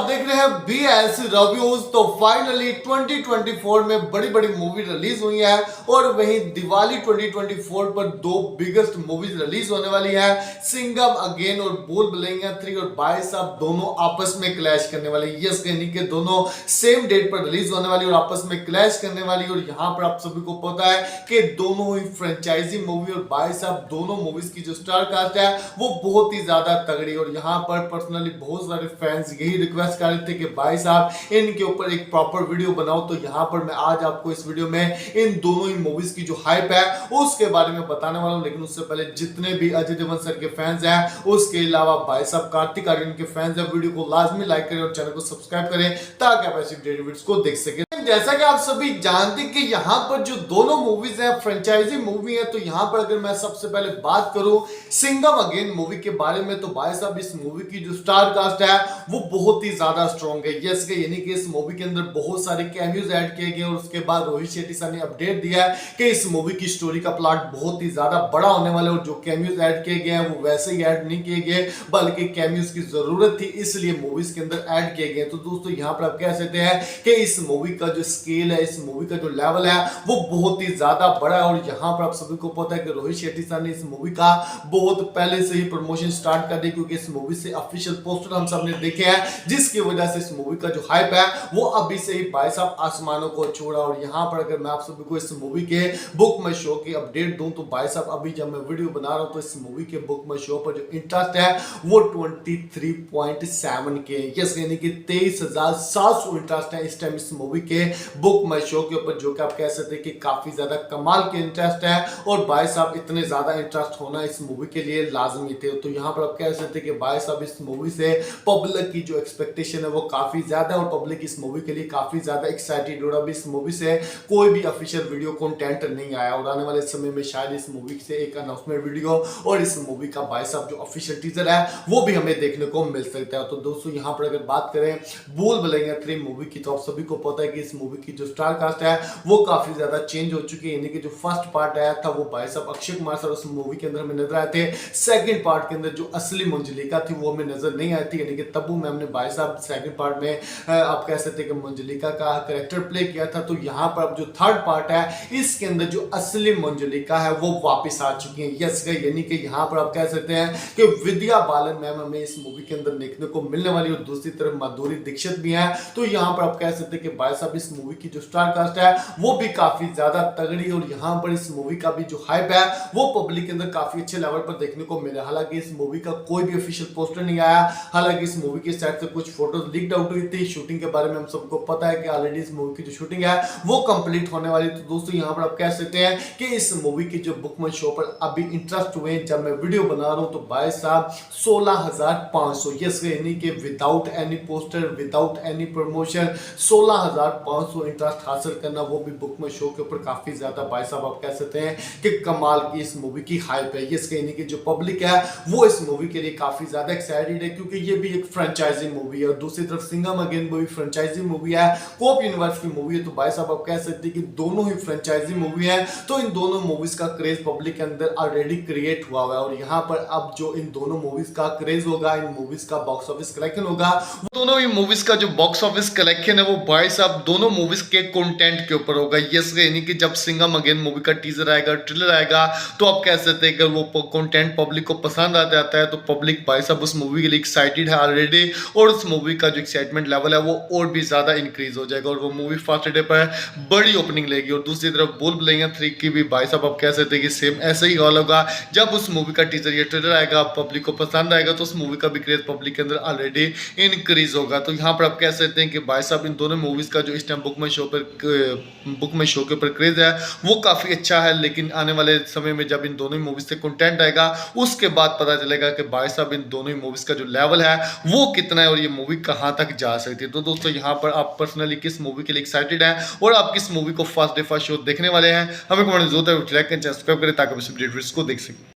आप देख रहे हैं BS रिव्यूज। तो फाइनली 2024 में बड़ी बड़ी मूवी रिलीज हुई है और वहीं दिवाली 2024 पर दो बिगेस्ट मूवीज रिलीज होने वाली है, सिंघम अगेन और भूल भुलैया 3। और भाई साहब दोनों आपस में क्लैश करने वाले, यस कहने के दोनों सेम डेट पर रिलीज होने वाली और आपस में क्लैश करने वाली। और यहाँ पर आप सभी को पता है कि दोनों ही फ्रेंचाइजी मूवी और भाई साहब दोनों मूवीज की जो स्टार कास्ट है वो बहुत ही ज्यादा तगड़ी। और यहाँ पर पर्सनली बहुत सारे फैंस यही रिक्वेस्ट कर रहे थे कि भाई साहब इनके ऊपर एक प्रॉपर वीडियो बनाओ। तो यहाँ पर मैं आज आपको इस वीडियो में इन दोनों ही मूवीज की जो हाइप है उसके बारे में बताने वाला हूं। लेकिन उससे पहले जितने भी अजय देवगन सर के फैंस हैं, उसके अलावा भाई साहब कार्तिक आर्यन के फैंस हैं, वीडियो को लाजमी लाइक करें और चैनल को सब्सक्राइब करें ताकि आप ऐसी वीडियोस को देख सकें। जैसा कि आप सभी जानते हैं कि यहाँ पर जो दोनों मूवीज हैं फ्रेंचाइजी मूवी है, तो यहाँ पर अगर मैं सबसे पहले बात करूं सिंघम अगेन मूवी के बारे में, तो भाई साहब इस मूवी की जो स्टार कास्ट है वो बहुत ही ज्यादा स्ट्रॉन्ग है। यस के यानी कि इस मूवी के अंदर बहुत सारे कैमियोज ऐड किए गए और उसके बाद रोहित शेट्टी सर ने अपडेट दिया है कि इस मूवी की स्टोरी का प्लॉट बहुत ही ज्यादा बड़ा होने वाला है और जो कैमियोज ऐड किए गए हैं वो वैसे ही ऐड नहीं किए गए बल्कि कैमियोज की जरूरत थी इसलिए मूवीज के अंदर ऐड किए गए। तो दोस्तों यहाँ पर आप कह सकते हैं कि इस मूवी का जो स्केल है, इस मूवी का जो लेवल है वो बहुत ही ज्यादा बड़ा है। और यहाँ पर आप सभी को पता है कि रोहित शेट्टी सर ने इस मूवी का बहुत पहले से ही प्रमोशन स्टार्ट कर दी, क्योंकि इस मूवी से ऑफिशियल पोस्टर हम सबने देखे हैं जिसकी वजह से इस मूवी का जो हाइप है वो अभी से ही भाई साहब आसमानों को छोड़ा। और यहाँ पर अगर मैं आप सभी को इस मूवी के बुक में शो की अपडेट दूं तो भाई साहब अभी जब मैं वीडियो बना रहा हूं तो इस मूवी के बुक में शो पर जो इंटरेस्ट है वो 23.7 के, यस यानी कि 23,700 इंटरेस्ट है इस टाइम इस मूवी के बुक माई शो के ऊपर, जो कि आप कह सकते हैं कि काफी ज्यादा कमाल के इंटरेस्ट है। और भाई साहब इतने ज्यादा इंटरेस्ट होना इस मूवी के लिए लाजमी थे। तो यहाँ पर आप कह सकते हैं कि भाई साहब इस मूवी से पब्लिक की जो एक्सपेक्टेशन है वो काफी ज्यादा है और पब्लिक इस मूवी के लिए काफी ज्यादा एक्साइटेड। और अभी इस मूवी से कोई भी ऑफिशियल वीडियो कंटेंट नहीं आया और आने वाले समय में शायद इस मूवी से एक अनाउंसमेंट वीडियो और इस मूवी का भाई साहब जो ऑफिशियल टीजर है वो भी हमें देखने को मिल सकता है। तो दोस्तों यहाँ पर अगर बात करें भूल भुलैया 3 मूवी की, तो आप सभी को पता है कि इस मूवी की जो स्टार कास्ट है वो काफी ज्यादा चेंज हो चुकी है। यानी कि जो फर्स्ट पार्ट आया था वो भाई साहब अक्षय कुमार सर उस मूवी के अंदर हमें नजर आए थे। सेकंड पार्ट के अंदर जो असली मंजलिका थी वो हमें नजर नहीं आई थी, यानी कि तब्बू मैम ने भाई साहब सेकंड पार्ट में आप कह सकते हैं कि मंजलिका का कैरेक्टर प्ले किया था। तो यहाँ पर अब जो थर्ड पार्ट है इसके अंदर जो असली मंजलिका है वो वापस आ चुकी है, यस यानी कि यहाँ पर आप कह सकते हैं कि विद्या बालन मैम हमें इस मूवी के अंदर देखने को मिलने वाली और दूसरी तरफ माधुरी दीक्षित भी है। तो यहाँ पर आप कह सकते हैं कि भाई साहब इस मूवी की जो स्टार कास्ट है वो भी काफी ज्यादा तगड़ी। और यहाँ पर इस मूवी का भी जो हाइप है वो पब्लिक के अंदर काफी अच्छे लेवल पर देखने को मिला। हालांकि इस मूवी का कोई भी ऑफिशियल पोस्टर नहीं आया, हालांकि इस मूवी के साइड से कुछ फोटोज लीक्ड आउट हुई थी। शूटिंग के बारे में हम सबको पता है कि ऑलरेडी इस मूवी की जो शूटिंग है वो कंप्लीट होने वाली। तो दोस्तों यहाँ पर आप कह सकते हैं कि इस मूवी की जो बुक माई शो पर अभी इंटरेस्ट हुए जब मैं वीडियो बना रहा हूं तो भाई साहब 16,500, यस यानी कि without any poster without any promotion 16,500 interest हासिल करना, वो भी बुक में शो के ऊपर काफी ज्यादा भाई साहब आप कह सकते हैं कि कमाल की इस मूवी की हाइप है। यस यानी कि जो पब्लिक है वो इस मूवी के लिए काफी ज्यादा एक्साइटेड है क्योंकि ये भी एक फ्रेंचाइजी मूवी है और दूसरी तरफ सिंघम अगेन वो भी फ्रेंचाइजी मूवी है, कोप यूनिवर्स की मूवी है। तो भाई साहब आप कह सकते हैं कि दोनों ही फ्रेंचाइजी मूवी है, तो इन दोनों मूवीज का क्रेज पब्लिक के अंदर ऑलरेडी क्रिएट हुआ है। और यहाँ पर अब जो इन दोनों मूवीज का क्रेज होगा, इन मूवीज का बॉक्स ऑफिस कलेक्शन होगा, दोनों ही मूवीज का जो बॉक्स ऑफिस कलेक्शन है वो भाई साहब दोनों मूवीज के कंटेंट के ऊपर होगा। यस यानी कि जब सिंघम अगेन मूवी का टीजर आएगा, ट्रेलर आएगा, तो आप कह सकते हैं कि वो कंटेंट पब्लिक को पसंद आ जाता है तो पब्लिक भाई साहब उस मूवी के लिए एक्साइटेड है ऑलरेडी और उस मूवी का जो एक्साइटमेंट लेवल है वो और भी ज्यादा इंक्रीज हो जाएगा और वो मूवी फर्स्ट डे पर बड़ी ओपनिंग लेगी। और दूसरी तरफ भूल भुलैया 3 की भी भाई साहब आप कह सकते हैं कि सेम ऐसा ही हाल होगा। जब उस मूवी का टीजर या ट्रेलर आएगा, पब्लिक को पसंद आएगा तो उस मूवी का भी क्रेज पब्लिक के अंदर ऑलरेडी इंक्रीज होगा। तो यहाँ पर आप कह सकते हैं कि भाई साहब इन दोनों मूवीज का जो इस टाइम बुक में शो के ऊपर क्रेज है वो काफी अच्छा है। लेकिन आने वाले समय में जब इन दोनों ही मूवीज से कंटेंट आएगा उसके बाद पता चलेगा कि भाई साहब इन दोनों ही मूवीज का जो लेवल है वो कितना है और ये मूवी कहां तक जा सकती है। तो दोस्तों यहाँ पर आप पर्सनली किस मूवी के लिए एक्साइटेड हैं और आप किस मूवी को फर्स्ट डे फर्स्ट शो देखने वाले हैं, हमें कमेंट जरूर सब्सक्राइब करें ताकि आप इस वीडियो को देख सकें।